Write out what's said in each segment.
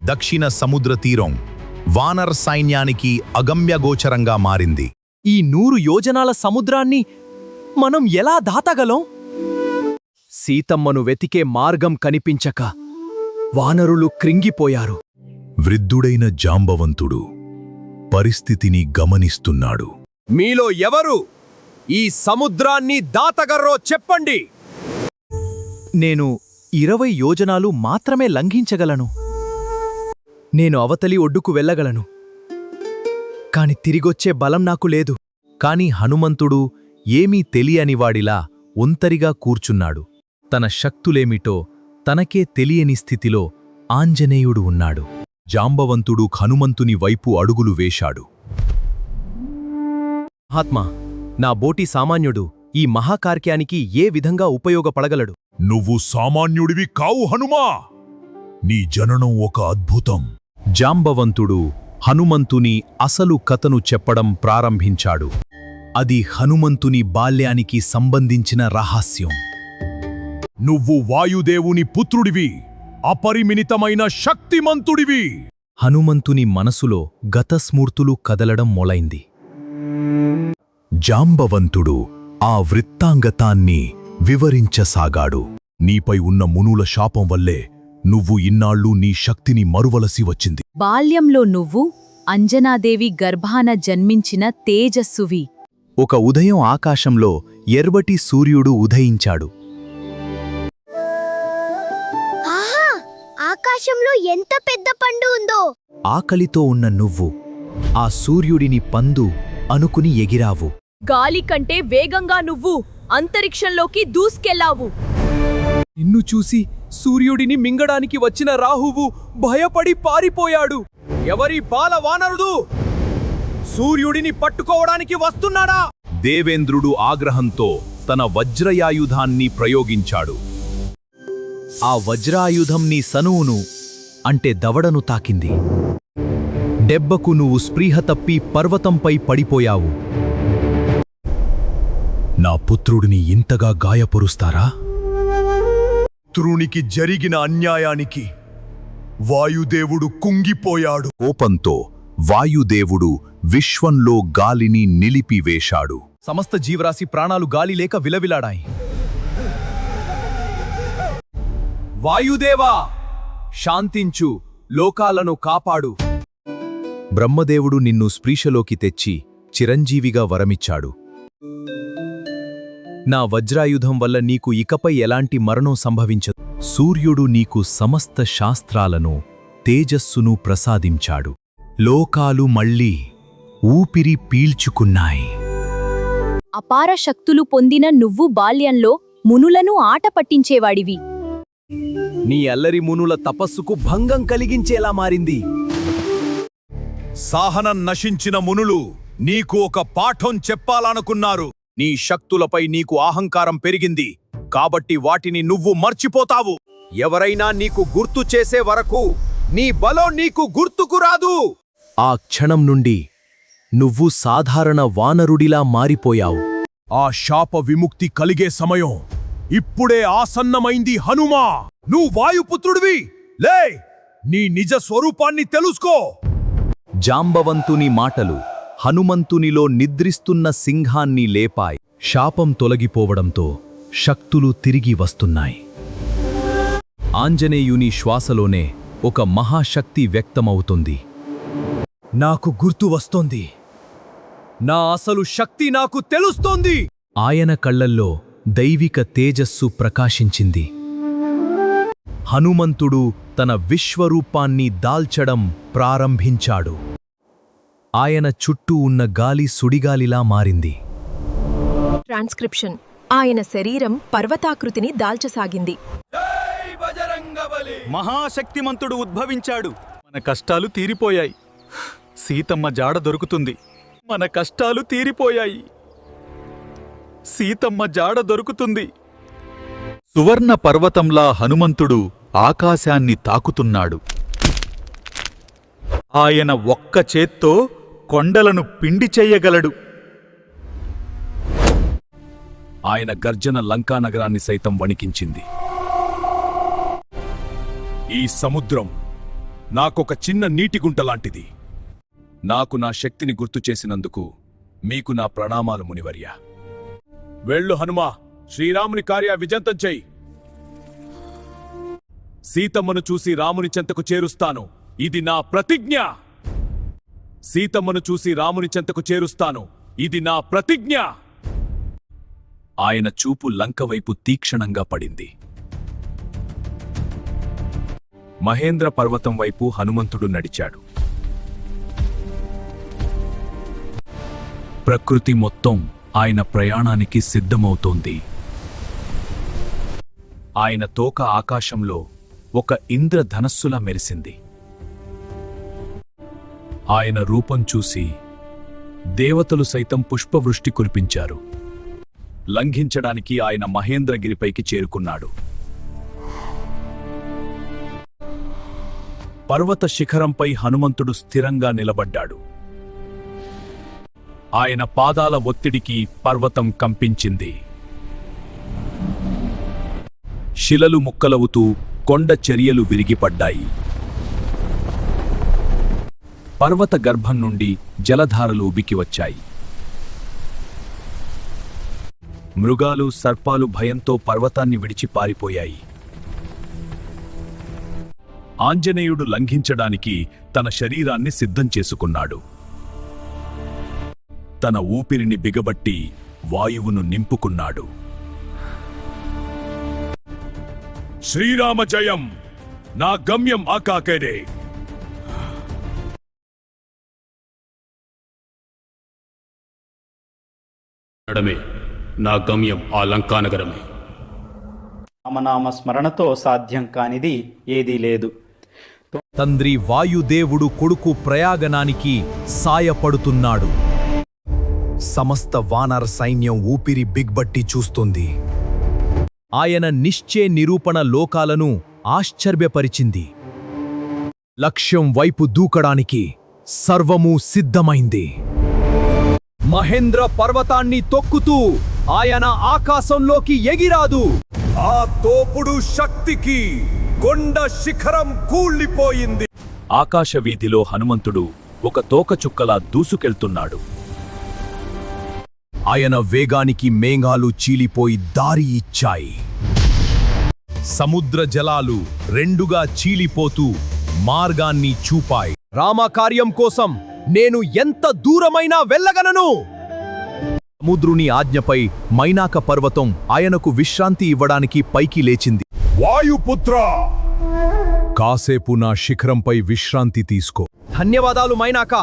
దక్షిణ సముద్ర తీరం వానర్ సైన్యానికి అగమ్యగోచరంగా మారింది. ఈ 100 యోజనాల సముద్రాన్ని మనం ఎలా దాటగలం? సీతమ్మను వెతికే మార్గం కనిపించక వానరులు క్రింగిపోయారు. వృద్ధుడైన జాంబవంతుడు పరిస్థితిని గమనిస్తున్నాడు. మీలో ఎవరు ఈ సముద్రాన్ని దాటగర్రో చెప్పండి. నేను 20 యోజనాలు మాత్రమే లంఘించగలను. నేను అవతలి ఒడ్డుకు వెళ్ళగలను, కాని తిరిగొచ్చే బలం నాకు లేదు. కాని హనుమంతుడు ఏమీ తెలియనివాడిలా ఒంటరిగా కూర్చున్నాడు. తన శక్తులేమిటో తనకే తెలియని స్థితిలో ఆంజనేయుడు ఉన్నాడు. జాంబవంతుడు హనుమంతుని వైపు అడుగులు వేశాడు. మహాత్మా, నా బోటి సామాన్యుడు ఈ మహాకార్యానికి ఏ విధంగా ఉపయోగపడగలడు? నువ్వు సామాన్యుడివి కావు హనుమా. నీ జననం ఒక అద్భుతం. జాంబవంతుడు హనుమంతుని అసలు కథను చెప్పడం ప్రారంభించాడు. అది హనుమంతుని బాల్యానికి సంబంధించిన రహస్యం. నువ్వు వాయుదేవుని పుత్రుడివి, అపరిమితమైన శక్తిమంతుడివి. హనుమంతుని మనసులో గతస్మృతులు కదలడం మొలైంది. జాంబవంతుడు ఆ వృత్తాంగతాన్ని వివరించసాగాడు. నీపై ఉన్న మునుల శాపం వల్లే నువ్వు ఇన్నాళ్ళు నీ శక్తిని మరువలసి వచ్చింది. బాల్యంలో నువ్వు అంజనాదేవి గర్భాన జన్మించిన తేజస్సువి. ఒక ఉదయం ఆకాశంలో ఎర్రటి సూర్యుడు ఉదయించాడు. ఆకాశంలో ఎంత పెద్ద పండు ఉందో! ఆకలితో ఉన్న నువ్వు ఆ సూర్యుడిని పందు అనుకుని ఎగిరావు. గాలి కంటే వేగంగా నువ్వు అంతరిక్షంలోకి దూసుకెళ్లావు. నిన్ను చూసి సూర్యుడిని మింగడానికి వచ్చిన రాహువు భయపడి పారిపోయాడు. ఎవరి బాల వానరుడు సూర్యుడిని పట్టుకోవడానికి వస్తున్నాడా? దేవేంద్రుడు ఆగ్రహంతో తన వజ్రయాయుధాన్ని ప్రయోగించాడు. ఆ వజ్రాయుధం నీ సనువును అంటే దవడను తాకింది. దెబ్బకు నువ్వు స్పృహ తప్పి పర్వతంపై పడిపోయావు. నా పుత్రుడిని ఇంతగా గాయపరుస్తారా? పుత్రునికి జరిగిన అన్యాయానికి వాయుదేవుడు కుంగిపోయాడు. కోపంతో వాయుదేవుడు విశ్వంలో గాలిని నిలిపివేశాడు. సమస్త జీవరాశి ప్రాణాలు గాలి లేక విలవిలాడాయి. వాయుదేవా, శాంతించు, లోకాలను కాపాడు. బ్రహ్మదేవుడు నిన్ను స్పృశలోకి తెచ్చి చిరంజీవిగా వరమిచ్చాడు. నా వజ్రాయుధం వల్ల నీకు ఇకపై ఎలాంటి మరణం సంభవించదు. సూర్యుడు నీకు సమస్త శాస్త్రాలను, తేజస్సును ప్రసాదించాడు. లోకాలు మళ్ళీ ఊపిరి పీల్చుకున్నాయి. అపార శక్తులు పొందిన నువ్వు బాల్యంలో మునులను ఆట పట్టించేవాడివి. నీ అల్లరి మునుల తపస్సుకు భంగం కలిగించేలా మారింది. సాహనం నశించిన మునులు నీకు ఒక పాఠం చెప్పాలనుకున్నారు. నీ శక్తులపై నీకు అహంకారం పెరిగింది కాబట్టి వాటిని నువ్వు మర్చిపోతావు. ఎవరైనా నీకు గుర్తు చేసే వరకు నీ బలం నీకు గుర్తుకు రాదు. ఆ క్షణం నుండి నువ్వు సాధారణ వానరుడిలా మారిపోయావు. ఆ శాప విముక్తి కలిగే సమయం ఇప్పుడే ఆసన్నమైంది హనుమా. నువ్వు వాయుపుత్రుడివి, లే, నీ నిజ స్వరూపాన్ని తెలుసుకో. జాంబవంతుని మాటలు హనుమంతునిలో నిద్రిస్తున్న సింహాన్ని లేపాయి. శాపం తొలగిపోవడంతో శక్తులు తిరిగి వస్తున్నాయి. ఆంజనేయుని శ్వాసలోనే ఒక మహాశక్తి వ్యక్తమవుతుంది. నాకు గుర్తు వస్తోంది. నా అసలు శక్తి నాకు తెలుస్తోంది. ఆయన కళ్ళల్లో దైవిక తేజస్సు ప్రకాశించింది. హనుమంతుడు తన విశ్వరూపాన్ని దాల్చడం ప్రారంభించాడు. ఆయన చుట్టూ ఉన్న గాలి సుడిగాలిలా మారింది. ట్రాన్స్క్రిప్షన్: ఆయన శరీరం పర్వతాకృతిని దాల్చసాగింది. మహాశక్తిమంతుడు ఉద్భవించాడు. మన కష్టాలు తీరిపోయాయి. సీతమ్మ జాడ దొరుకుతుంది. మన కష్టాలు తీరిపోయాయి. సీతమ్మ జాడ దొరుకుతుంది. సువర్ణ పర్వతంలా హనుమంతుడు ఆకాశాన్ని తాకుతున్నాడు. ఆయన ఒక్క చేత్తో కొండలను పిండి చెయ్యగలడు. ఆయన గర్జన లంకానగరాన్ని సైతం వణికించింది. ఈ సముద్రం నాకొక చిన్న నీటి గుంట లాంటిది. నాకు నా శక్తిని గుర్తు చేసినందుకు మీకు నా ప్రణామాలు మునివర్య. వెళ్ళు హనుమా, శ్రీరాముని కార్య విజంతం చెయ్యి. సీతమ్మను చూసి రాముని చెంతకు చేరుస్తాను, ఇది నా ప్రతిజ్ఞ. సీతమ్మను చూసి రాముని చెంతకు చేరుస్తాను, ఇది నా ప్రతిజ్ఞ. ఆయన చూపు లంక వైపు తీక్షణంగా పడింది. మహేంద్ర పర్వతం వైపు హనుమంతుడు నడిచాడు. ప్రకృతి మొత్తం ఆయన ప్రయాణానికి సిద్ధమవుతోంది. ఆయన తోక ఆకాశంలో ఒక ఇంద్రధనస్సులా మెరిసింది. ఆయన రూపం చూసి దేవతలు సైతం పుష్పవృష్టి కురిపించారు. లంఘించడానికి ఆయన మహేంద్రగిరిపైకి చేరుకున్నాడు. పర్వత శిఖరంపై హనుమంతుడు స్థిరంగా నిలబడ్డాడు. ఆయన పాదాల ఒత్తిడికి పర్వతం కంపించింది. శిలలు ముక్కలవుతూ కొండ చర్యలు విరిగిపడ్డాయి. పర్వత గర్భం నుండి జలధారలు ఉబికి వచ్చాయి. మృగాలు, సర్పాలు భయంతో పర్వతాన్ని విడిచి పారిపోయాయి. ఆంజనేయుడు లంఘించడానికి తన శరీరాన్ని సిద్ధం చేసుకున్నాడు. తన ఊపిరిని బిగబట్టి వాయువును నింపుకున్నాడు. శ్రీరామ జయం, నా గమ్యం ఆకాకేడే. నడమే నా గమ్యం ఆ లంకానగరమే. రామనామ స్మరణతో సాధ్యం కానిది ఏదీ లేదు. తండ్రి వాయుదేవుడు కొడుకు ప్రయాగనానికి సాయపడుతున్నాడు. సమస్త వానర సైన్యం ఊపిరి బిగ్బట్టి చూస్తుంది. ఆయన నిశ్చయ నిరూపణ లోకాలను ఆశ్చర్యపరిచింది. లక్ష్యం వైపు దూకడానికి సర్వమూ సిద్ధమైంది. మహేంద్ర పర్వతాన్ని తొక్కుతూ ఆయన ఆకాశంలోకి ఎగిరాదు. ఆ తోపుడు శక్తికి కొండ శిఖరం కూలిపోయింది. ఆకాశ వీధిలో హనుమంతుడు ఒక తోకచుక్కలా దూసుకెళ్తున్నాడు. ఆయన వేగానికి మేఘాలు చీలిపోయి దారి ఇచ్చాయి. సముద్ర జలాలు రెండుగా చీలిపోతూ మార్గాన్ని చూపాయి. రామకార్యం కోసం నేను ఎంత దూరమైనా వెళ్ళగలను. సముద్రుని ఆజ్ఞపై మైనాక పర్వతం ఆయనకు విశ్రాంతి ఇవ్వడానికి పైకి లేచింది. వాయుపుత్ర, కాసేపు నా శిఖరంపై విశ్రాంతి తీసుకో. ధన్యవాదాలు మైనాక,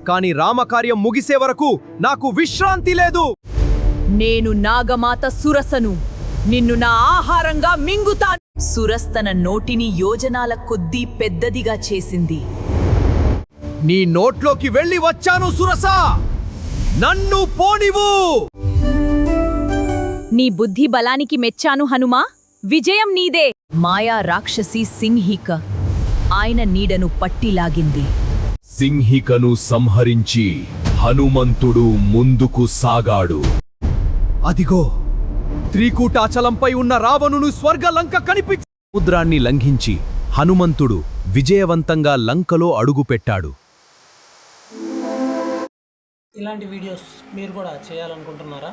కాని రామకార్యం ముగిసే వరకు నాకు విశ్రాంతి లేదు. నేను నాగమాత సురసను, నిన్ను నా ఆహారంగా మింగుతాను. సురస్ తన నోటిని యోజనాల కొద్దీ పెద్దదిగా చేసింది. నీ నోట్లోకి వెళ్ళి వచ్చాను సురసా, నన్ను పోనివు. నీ బుద్ధి బలానికి మెచ్చాను హనుమా, విజయం నీదే. మాయా రాక్షసి సింహిక ఆయన నీడను పట్టిలాగింది. సింహికను సంహరించి హనుమంతుడు ముందుకు సాగాడు. అదిగో త్రికూటాచలంపై ఉన్న రావణును స్వర్గలంక కనిపించి. సముద్రాన్ని లంఘించి హనుమంతుడు విజయవంతంగా లంకలో అడుగుపెట్టాడు. ఇలాంటి వీడియోస్ మీరు కూడా చేయాలనుకుంటున్నారా?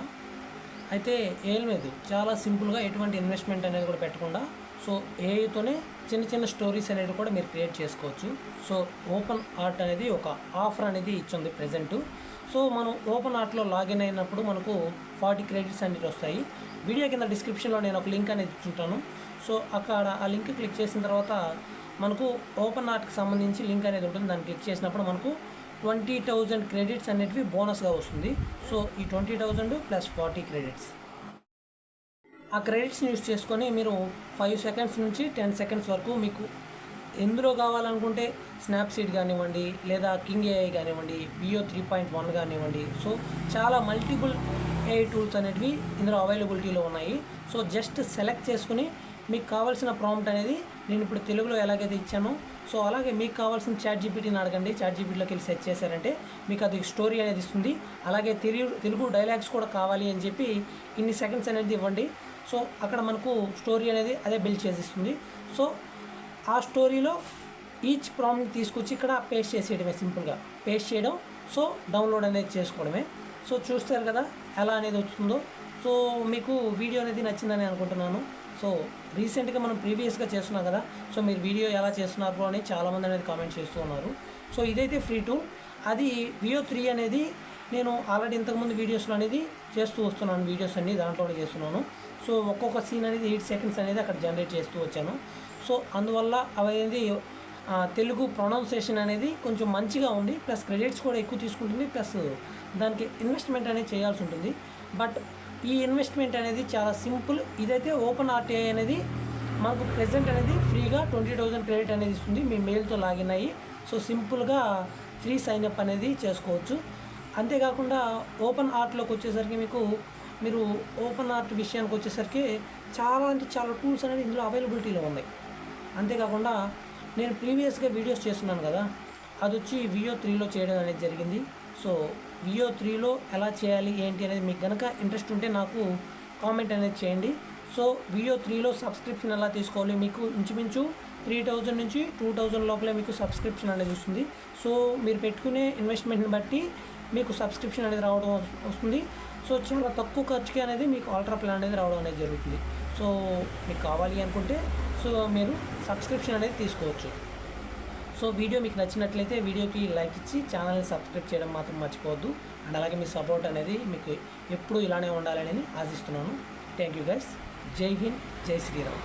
అయితే ఏం లేదు, చాలా సింపుల్గా ఎటువంటి ఇన్వెస్ట్మెంట్ అనేది కూడా పెట్టకుండా సో ఏఐతోనే చిన్న చిన్న స్టోరీస్ అనేది కూడా మీరు క్రియేట్ చేసుకోవచ్చు. సో ఓపెన్ ఆర్ట్ అనేది ఒక ఆఫర్ అనేది ఇచ్చింది ప్రెజెంట్. సో మనం ఓపెన్ ఆర్ట్లో లాగిన్ అయినప్పుడు మనకు 40 క్రెడిట్స్ అనేది వస్తాయి. వీడియో కింద డిస్క్రిప్షన్లో నేను ఒక లింక్ అనేది ఇచ్చుంటాను. సో అక్కడ ఆ లింక్ క్లిక్ చేసిన తర్వాత మనకు ఓపెన్ ఆర్ట్కి సంబంధించి లింక్ అనేది ఉంటుంది. దాన్ని క్లిక్ చేసినప్పుడు మనకు 20,000 క్రెడిట్స్ అనేటివి బోనస్గా వస్తుంది. సో ఈ 20,000 ప్లస్ 40 క్రెడిట్స్, ఆ క్రెడిట్స్ని యూస్ చేసుకొని మీరు 5 సెకండ్స్ నుంచి 10 సెకండ్స్ వరకు మీకు ఎందులో కావాలనుకుంటే స్నాప్సీడ్ కానివ్వండి, లేదా కింగ్ ఏఐ కానివ్వండి, బియో 3.1 కానివ్వండి, సో చాలా మల్టిపుల్ ఏఐ టూల్స్ అనేటివి ఇందులో అవైలబిలిటీలో ఉన్నాయి. సో జస్ట్ సెలెక్ట్ చేసుకుని మీకు కావాల్సిన ప్రాంప్ట్ అనేది నేను ఇప్పుడు తెలుగులో ఎలాగైతే ఇచ్చానో సో అలాగే మీకు కావాల్సిన చాట్ జీపీటీని అడగండి. చాట్ జీపీటీలోకి వెళ్ళి సెర్చ్ చేశారంటే మీకు అది స్టోరీ అనేది ఇస్తుంది. అలాగే తెలుగు డైలాగ్స్ కూడా కావాలి అని చెప్పి ఇన్ని సెకండ్స్ అనేది ఇవ్వండి. సో అక్కడ మనకు స్టోరీ అనేది అదే బిల్డ్ చేసి ఇస్తుంది. సో ఆ స్టోరీలో ఈచ్ ప్రాంప్ట్ తీసుకొచ్చి ఇక్కడ పేస్ట్ చేసేయడమే, సింపుల్గా పేస్ట్ చేయడం. సో డౌన్లోడ్ అనేది చేసుకోవడమే. సో చూస్తారు కదా ఎలా అనేది వస్తుందో. సో మీకు వీడియో అనేది నచ్చిందని అనుకుంటున్నాను. సో రీసెంట్గా మనం ప్రీవియస్గా చేస్తున్నాం కదా, సో మీరు వీడియో ఎలా చేస్తున్నారు అని చాలామంది అనేది కామెంట్ చేస్తూ ఉన్నారు. సో ఇదైతే ఫ్రీ టూల్. అది వియో 3 అనేది నేను ఆల్రెడీ ఇంతకుముందు వీడియోస్లో అనేది చేస్తూ వస్తున్నాను, వీడియోస్ అన్ని దాంట్లోనే చేస్తున్నాను. సో ఒక్కొక్క సీన్ అనేది 8 సెకండ్స్ అనేది అక్కడ జనరేట్ చేస్తూ వచ్చాను. సో అందువల్ల అనేది తెలుగు ప్రొనౌన్సియేషన్ అనేది కొంచెం మంచిగా ఉంది, ప్లస్ క్రెడిట్స్ కూడా ఎక్కువ తీసుకుంటుంది, ప్లస్ దానికి ఇన్వెస్ట్మెంట్ అనేది చేయాల్సి ఉంటుంది. బట్ ఈ ఇన్వెస్ట్మెంట్ అనేది చాలా సింపుల్. ఇదైతే ఓపెన్ ఆర్టీఐ అనేది మనకు ప్రెజెంట్ అనేది ఫ్రీగా 20,000 క్రెడిట్ అనేది ఇస్తుంది మీ మెయిల్తో లాగిన్ అయ్యి. సో సింపుల్గా ఫ్రీ సైన్అప్ అనేది చేసుకోవచ్చు. అంతేకాకుండా ఓపెన్ ఆర్ట్లోకి వచ్చేసరికి మీరు ఓపెన్ ఆర్ట్ విషయానికి వచ్చేసరికి చాలా అంటే చాలా టూల్స్ అనేది ఇందులో అవైలబిలిటీలో ఉన్నాయి. అంతేకాకుండా నేను ప్రీవియస్గా వీడియోస్ చేస్తున్నాను కదా, అది వచ్చి వియో 3లో చేయడం అనేది జరిగింది. సో వియో 3లో ఎలా చేయాలి ఏంటి అనేది మీకు కనుక ఇంట్రెస్ట్ ఉంటే నాకు కామెంట్ అనేది చేయండి. సో వియో 3లో సబ్స్క్రిప్షన్ ఎలా తీసుకోవాలి, మీకు ఇంచుమించు 3,000 నుంచి 2,000 లోపలే మీకు సబ్స్క్రిప్షన్ అనేది వస్తుంది. సో మీరు పెట్టుకునే ఇన్వెస్ట్మెంట్ని బట్టి మీకు సబ్స్క్రిప్షన్ అనేది రావడం వస్తుంది. సో చాలా తక్కువ ఖర్చుకి అనేది మీకు అల్ట్రా ప్లాన్ అనేది రావడం అనేది జరుగుతుంది. సో మీకు కావాలి అనుకుంటే సో మీరు సబ్స్క్రిప్షన్ అనేది తీసుకోవచ్చు. సో వీడియో మీకు నచ్చినట్లయితే వీడియోకి లైక్ ఇచ్చి ఛానల్ని సబ్స్క్రైబ్ చేయడం మాత్రం మర్చిపోవద్దు. అండ్ అలాగే మీ సపోర్ట్ అనేది మీకు ఎప్పుడూ ఇలానే ఉండాలని ఆశిస్తున్నాను. Thank you guys. జై హింద్, జై శ్రీరామ్.